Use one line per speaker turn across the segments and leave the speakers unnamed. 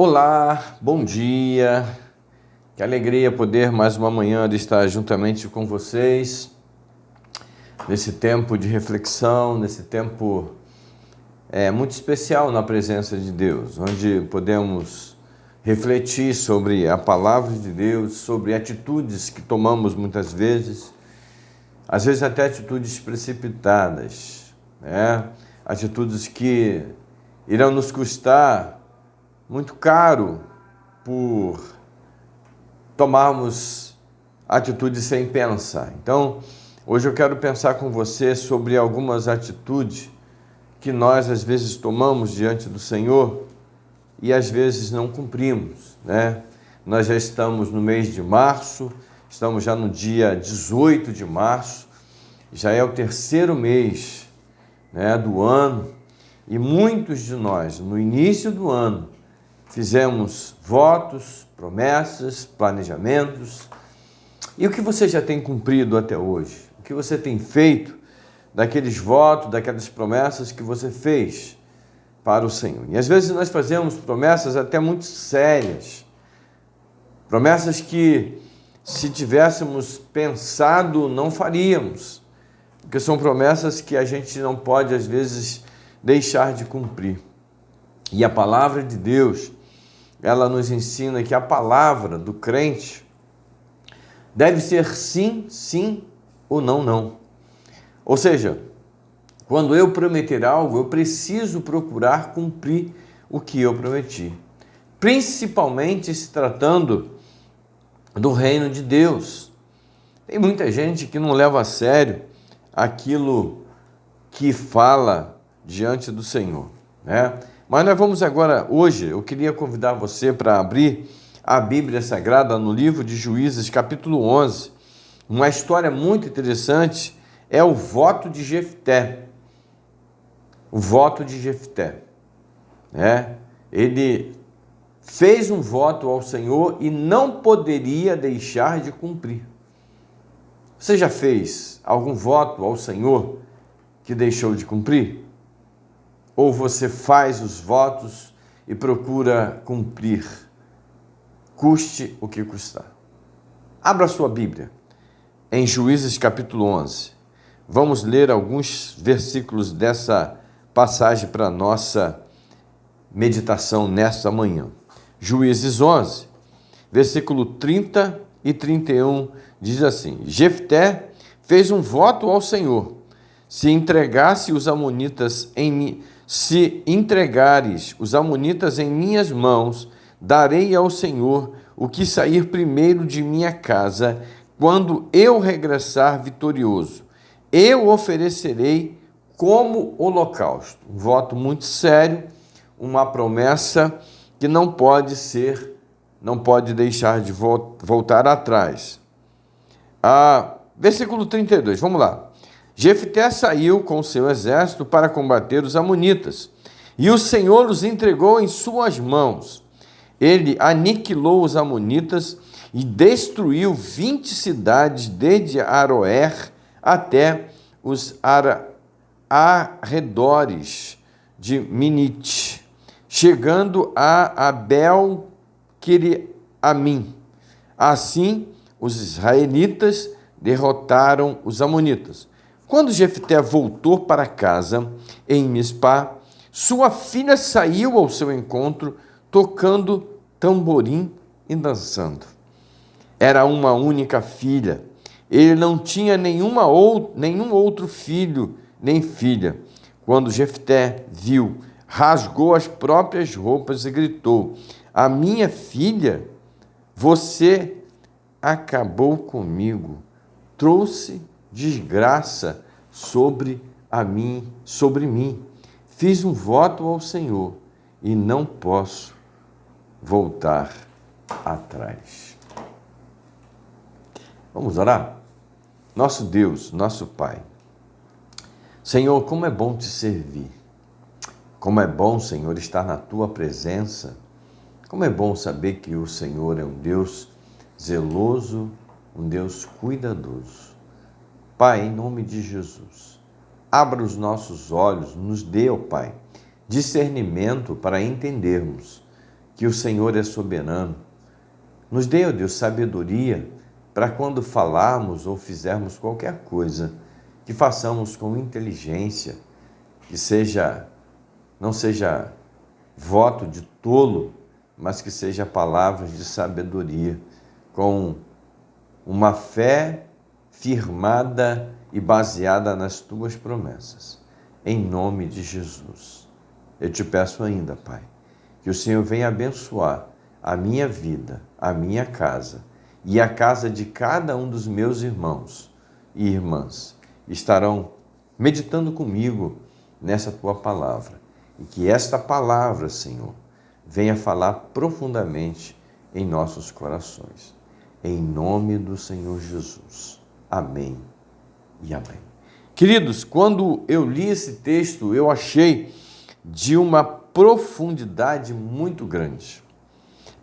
Olá, bom dia, que alegria poder mais uma manhã de estar juntamente com vocês, nesse tempo de reflexão, nesse tempo muito especial na presença de Deus, onde podemos refletir sobre a palavra de Deus, sobre atitudes que tomamos muitas vezes, às vezes até atitudes precipitadas, atitudes que irão nos custar muito caro por tomarmos atitudes sem pensar. Então, hoje eu quero pensar com você sobre algumas atitudes que nós às vezes tomamos diante do Senhor e às vezes não cumprimos, Nós já estamos no mês de março, estamos já no dia 18 de março, já é o terceiro mês, do ano, e muitos de nós, no início do ano, fizemos votos, promessas, planejamentos. E o que você já tem cumprido até hoje? O que você tem feito daqueles votos, daquelas promessas que você fez para o Senhor? E às vezes nós fazemos promessas até muito sérias. Promessas que, se tivéssemos pensado, não faríamos. Porque são promessas que a gente não pode, às vezes, deixar de cumprir. E a palavra de Deus, ela nos ensina que a palavra do crente deve ser sim, sim ou não, não. Ou seja, quando eu prometer algo, eu preciso procurar cumprir o que eu prometi. Principalmente se tratando do reino de Deus. Tem muita gente que não leva a sério aquilo que fala diante do Senhor, Mas nós vamos agora, hoje, eu queria convidar você para abrir a Bíblia Sagrada no livro de Juízes, capítulo 11. Uma história muito interessante é o voto de Jefté. O voto de Jefté. Ele fez um voto ao Senhor e não poderia deixar de cumprir. Você já fez algum voto ao Senhor que deixou de cumprir? Ou você faz os votos e procura cumprir, custe o que custar? Abra sua Bíblia em Juízes capítulo 11. Vamos ler alguns versículos dessa passagem para a nossa meditação nesta manhã. Juízes 11, versículo 30 e 31 diz assim: Jefté fez um voto ao Senhor: se entregares os amonitas em minhas mãos, darei ao Senhor o que sair primeiro de minha casa, quando eu regressar vitorioso. Eu oferecerei como holocausto. Um voto muito sério, uma promessa que não pode deixar de voltar atrás. Versículo 32, vamos lá. Jefté saiu com seu exército para combater os amonitas, e o Senhor os entregou em suas mãos. Ele aniquilou os amonitas e destruiu 20 cidades, desde Aroer até os arredores de Minite, chegando a Abel-Quiriamim. Assim, os israelitas derrotaram os amonitas. Quando Jefté voltou para casa, em Mispá, sua filha saiu ao seu encontro, tocando tamborim e dançando. Era uma única filha. Ele não tinha nenhum outro filho nem filha. Quando Jefté viu, rasgou as próprias roupas e gritou: a minha filha, você acabou comigo, trouxe desgraça sobre mim. Fiz um voto ao Senhor e não posso voltar atrás. Vamos orar? Nosso Deus, nosso Pai. Senhor, como é bom te servir. Como é bom, Senhor, estar na tua presença. Como é bom saber que o Senhor é um Deus zeloso, um Deus cuidadoso. Pai, em nome de Jesus, abra os nossos olhos, nos dê, ó Pai, discernimento para entendermos que o Senhor é soberano. Nos dê, ó Deus, sabedoria para quando falarmos ou fizermos qualquer coisa, que façamos com inteligência, que não seja voto de tolo, mas que seja palavras de sabedoria, com uma fé firmada e baseada nas tuas promessas. Em nome de Jesus. Eu te peço ainda, Pai, que o Senhor venha abençoar a minha vida, a minha casa e a casa de cada um dos meus irmãos e irmãs. Estarão meditando comigo nessa tua palavra. E que esta palavra, Senhor, venha falar profundamente em nossos corações. Em nome do Senhor Jesus. Amém e amém. Queridos, quando eu li esse texto, eu achei de uma profundidade muito grande.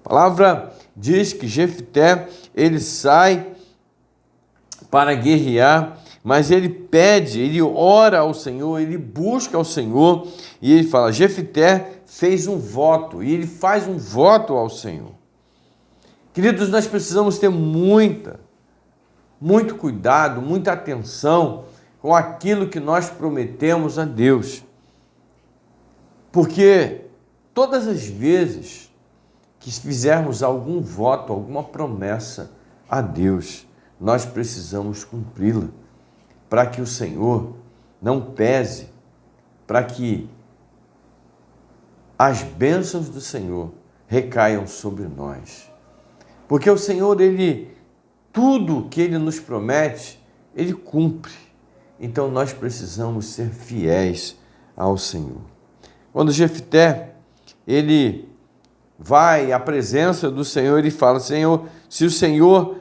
A palavra diz que Jefté, ele sai para guerrear, mas ele pede, ele ora ao Senhor, ele busca ao Senhor, e ele fala, Jefté fez um voto, e ele faz um voto ao Senhor. Queridos, nós precisamos ter muito cuidado, muita atenção com aquilo que nós prometemos a Deus. Porque todas as vezes que fizermos algum voto, alguma promessa a Deus, nós precisamos cumpri-la, para que o Senhor não pese, para que as bênçãos do Senhor recaiam sobre nós. Porque o Senhor, tudo que Ele nos promete, Ele cumpre. Então nós precisamos ser fiéis ao Senhor. Quando Jefté, ele vai à presença do Senhor e fala, Senhor, se o Senhor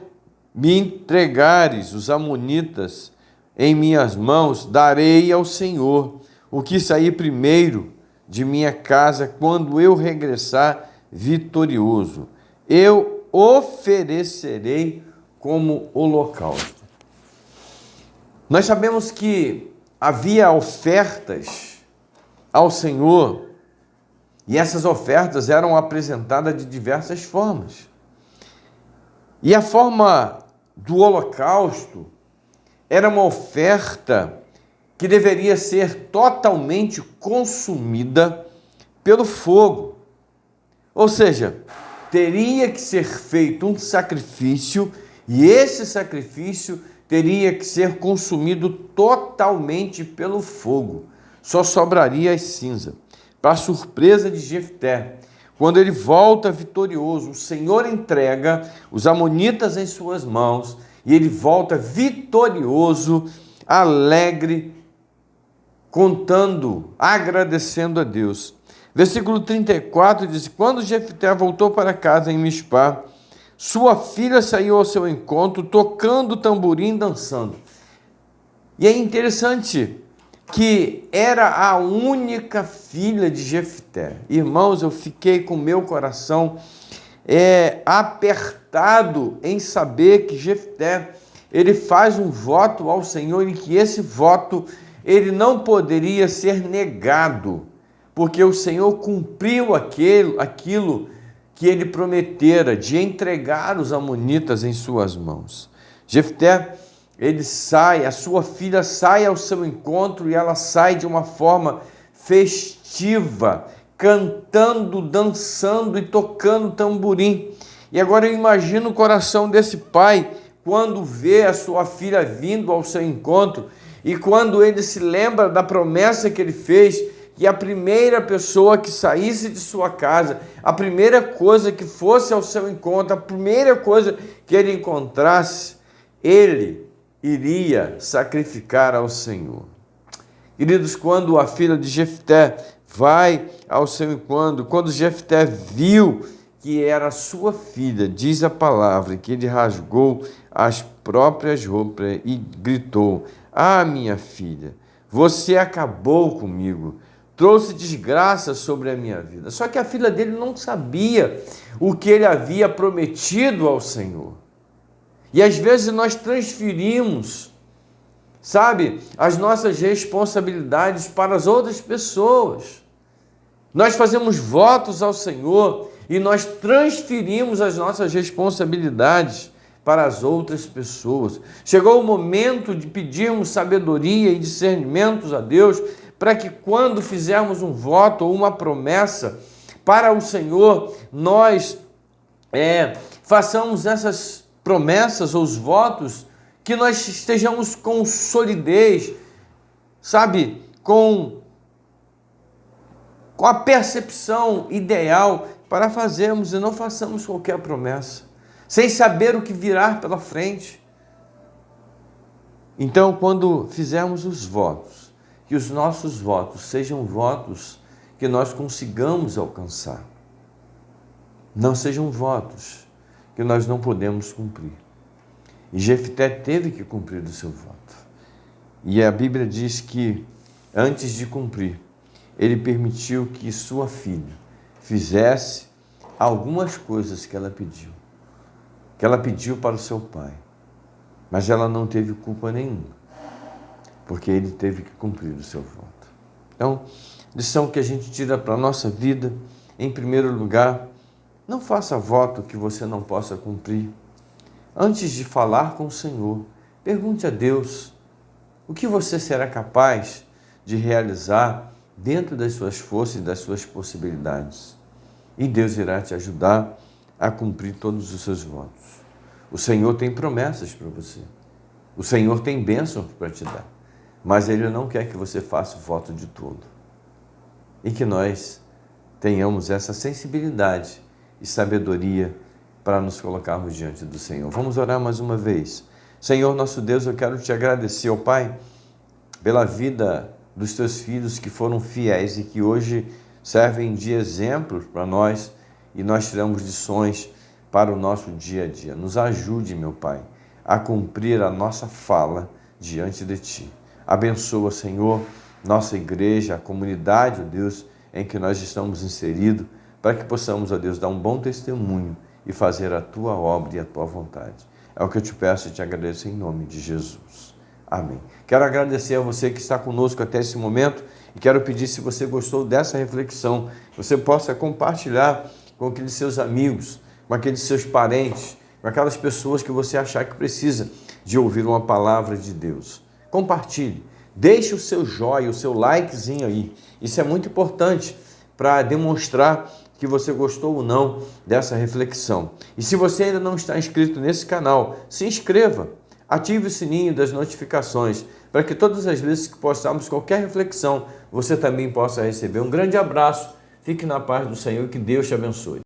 me entregares os amonitas em minhas mãos, darei ao Senhor o que sair primeiro de minha casa quando eu regressar vitorioso. Eu oferecerei como holocausto. Nós sabemos que havia ofertas ao Senhor e essas ofertas eram apresentadas de diversas formas. E a forma do holocausto era uma oferta que deveria ser totalmente consumida pelo fogo. Ou seja, teria que ser feito um sacrifício e esse sacrifício teria que ser consumido totalmente pelo fogo. Só sobraria as cinzas. Para a surpresa de Jefté, quando ele volta vitorioso, o Senhor entrega os amonitas em suas mãos e ele volta vitorioso, alegre, contando, agradecendo a Deus. Versículo 34 diz, quando Jefté voltou para casa em Mispá, sua filha saiu ao seu encontro, tocando tamborim e dançando. E é interessante que era a única filha de Jefté. Irmãos, eu fiquei com meu coração apertado em saber que Jefté, ele faz um voto ao Senhor e que esse voto, ele não poderia ser negado, porque o Senhor cumpriu aquilo que ele prometera de entregar os amonitas em suas mãos. Jefté, ele sai, a sua filha sai ao seu encontro e ela sai de uma forma festiva, cantando, dançando e tocando tamborim. E agora eu imagino o coração desse pai quando vê a sua filha vindo ao seu encontro e quando ele se lembra da promessa que ele fez, que a primeira pessoa que saísse de sua casa, a primeira coisa que fosse ao seu encontro, a primeira coisa que ele encontrasse, ele iria sacrificar ao Senhor. Queridos, quando a filha de Jefté vai ao seu encontro, quando Jefté viu que era sua filha, diz a palavra, que ele rasgou as próprias roupas e gritou, ah, minha filha, você acabou comigo, trouxe desgraça sobre a minha vida. Só que a filha dele não sabia o que ele havia prometido ao Senhor. E às vezes nós transferimos, sabe, as nossas responsabilidades para as outras pessoas. Nós fazemos votos ao Senhor e nós transferimos as nossas responsabilidades para as outras pessoas. Chegou o momento de pedirmos sabedoria e discernimentos a Deus para que quando fizermos um voto ou uma promessa para o Senhor, nós façamos essas promessas ou os votos que nós estejamos com solidez, sabe, com a percepção ideal para fazermos e não façamos qualquer promessa, sem saber o que virá pela frente. Então, quando fizermos os votos, que os nossos votos sejam votos que nós consigamos alcançar, não sejam votos que nós não podemos cumprir. E Jefté teve que cumprir o seu voto. E a Bíblia diz que, antes de cumprir, ele permitiu que sua filha fizesse algumas coisas que ela pediu para o seu pai. Mas ela não teve culpa nenhuma, porque ele teve que cumprir o seu voto. Então, lição que a gente tira para a nossa vida, em primeiro lugar, não faça voto que você não possa cumprir. Antes de falar com o Senhor, pergunte a Deus o que você será capaz de realizar dentro das suas forças e das suas possibilidades. E Deus irá te ajudar a cumprir todos os seus votos. O Senhor tem promessas para você. O Senhor tem bênçãos para te dar. Mas Ele não quer que você faça o voto de todo. E que nós tenhamos essa sensibilidade e sabedoria para nos colocarmos diante do Senhor. Vamos orar mais uma vez. Senhor, nosso Deus, eu quero te agradecer, ó Pai, pela vida dos teus filhos que foram fiéis e que hoje servem de exemplo para nós e nós tiramos lições para o nosso dia a dia. Nos ajude, meu Pai, a cumprir a nossa fala diante de Ti. Abençoa, Senhor, nossa igreja, a comunidade, ó Deus, em que nós estamos inseridos, para que possamos, ó Deus, dar um bom testemunho e fazer a Tua obra e a Tua vontade. É o que eu te peço e te agradeço em nome de Jesus. Amém. Quero agradecer a você que está conosco até esse momento e quero pedir, se você gostou dessa reflexão, que você possa compartilhar com aqueles seus amigos, com aqueles seus parentes, com aquelas pessoas que você achar que precisa de ouvir uma palavra de Deus. Compartilhe, deixe o seu joinha, o seu likezinho aí. Isso é muito importante para demonstrar que você gostou ou não dessa reflexão. E se você ainda não está inscrito nesse canal, se inscreva, ative o sininho das notificações, para que todas as vezes que postarmos qualquer reflexão, você também possa receber. Um grande abraço, fique na paz do Senhor e que Deus te abençoe.